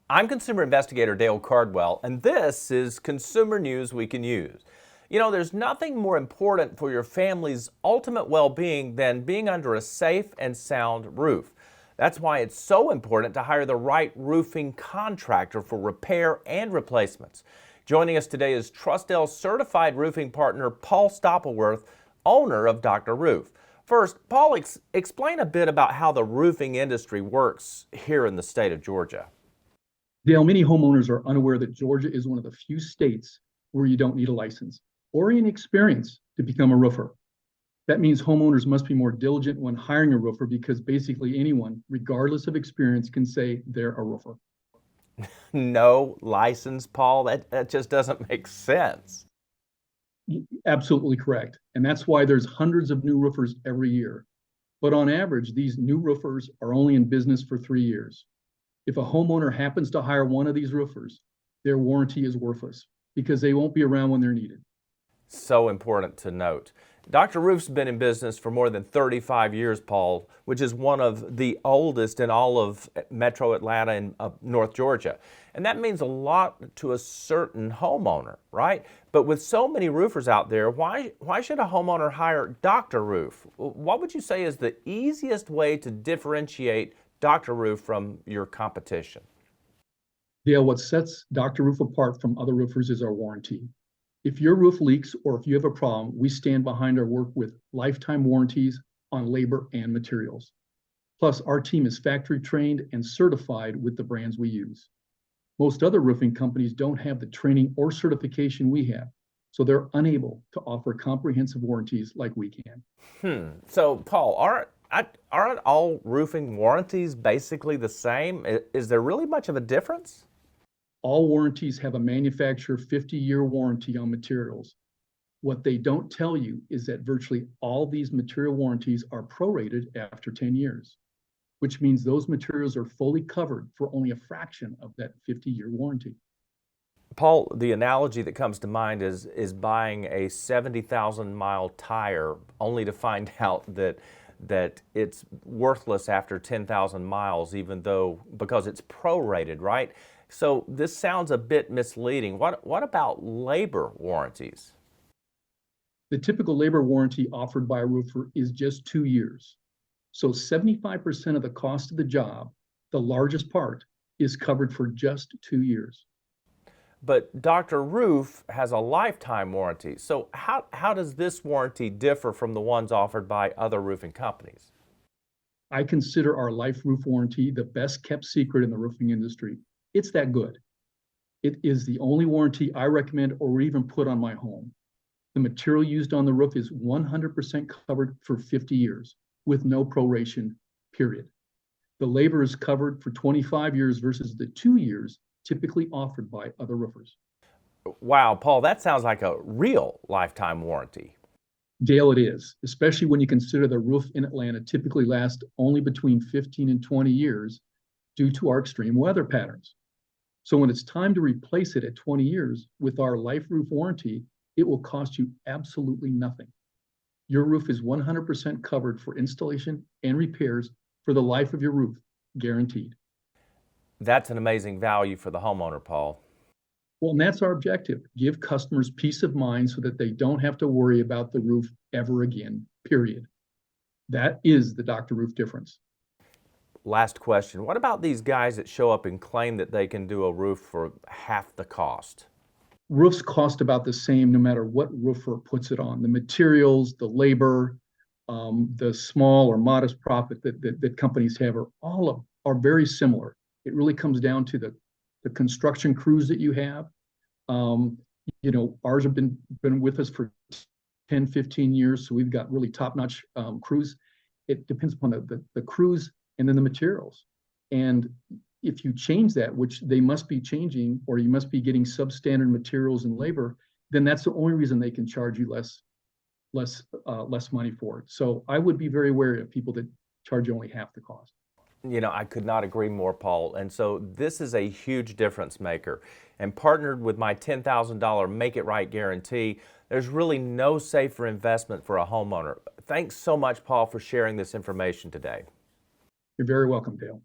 I'm consumer investigator Dale Cardwell, and this is consumer news we can use. You know, there's nothing more important for your family's ultimate well-being than being under a safe and sound roof. That's why it's so important to hire the right roofing contractor for repair and replacements. Joining us today is TrustDALE Certified Roofing Partner Paul Stoppelworth, owner of Dr. Roof. First, Paul, explain a bit about how the roofing industry works here in the state of Georgia. Dale, many homeowners are unaware that Georgia is one of the few states where you don't need a license or any experience to become a roofer. That means homeowners must be more diligent when hiring a roofer because basically anyone, regardless of experience, can say they're a roofer. No license, Paul? That just doesn't make sense. Absolutely correct. And that's why there's hundreds of new roofers every year. But on average, these new roofers are only in business for 3 years. If a homeowner happens to hire one of these roofers, their warranty is worthless because they won't be around when they're needed. So important to note. Dr. Roof's been in business for more than 35 years, Paul, which is one of the oldest in all of Metro Atlanta and North Georgia. And that means a lot to a certain homeowner, right? But with so many roofers out there, why should a homeowner hire Dr. Roof? What would you say is the easiest way to differentiate Dr. Roof from your competition? Dale, what sets Dr. Roof apart from other roofers is our warranty. If your roof leaks or if you have a problem, we stand behind our work with lifetime warranties on labor and materials. Plus, our team is factory trained and certified with the brands we use. Most other roofing companies don't have the training or certification we have, so they're unable to offer comprehensive warranties like we can. So, Paul, aren't all roofing warranties basically the same? Is there really much of a difference? All warranties have a manufacturer 50-year warranty on materials. What they don't tell you is that virtually all these material warranties are prorated after 10 years, which means those materials are fully covered for only a fraction of that 50-year warranty. Paul, the analogy that comes to mind is buying a 70,000-mile tire only to find out that it's worthless after 10,000 miles, even though because it's prorated, right? So this sounds a bit misleading. What about labor warranties? The typical labor warranty offered by a roofer is just 2 years. So 75% of the cost of the job, the largest part, is covered for just 2 years. But Dr. Roof has a lifetime warranty. So how does this warranty differ from the ones offered by other roofing companies? I consider our life roof warranty the best kept secret in the roofing industry. It's that good. It is the only warranty I recommend or even put on my home. The material used on the roof is 100% covered for 50 years with no proration, period. The labor is covered for 25 years versus the 2 years typically offered by other roofers. Wow, Paul, that sounds like a real lifetime warranty. Dale, it is, especially when you consider the roof in Atlanta typically lasts only between 15 and 20 years due to our extreme weather patterns. So when it's time to replace it at 20 years with our life roof warranty, it will cost you absolutely nothing. Your roof is 100% covered for installation and repairs for the life of your roof, guaranteed. That's an amazing value for the homeowner, Paul. Well, and that's our objective. Give customers peace of mind so that they don't have to worry about the roof ever again, period. That is the Dr. Roof difference. Last question. What about these guys that show up and claim that they can do a roof for half the cost? Roofs cost about the same no matter what roofer puts it on. The materials, the labor, the small or modest profit that companies have are very similar. It really comes down to the construction crews that you have. Ours have been with us for 10, 15 years, so we've got really top-notch crews. It depends upon the crews and then the materials. And if you change that, which they must be changing, or you must be getting substandard materials and labor, then that's the only reason they can charge you less money for it. So I would be very wary of people that charge you only half the cost. You know, I could not agree more, Paul. And so this is a huge difference maker. And partnered with my $10,000 Make It Right guarantee, there's really no safer investment for a homeowner. Thanks so much, Paul, for sharing this information today. You're very welcome, Dale.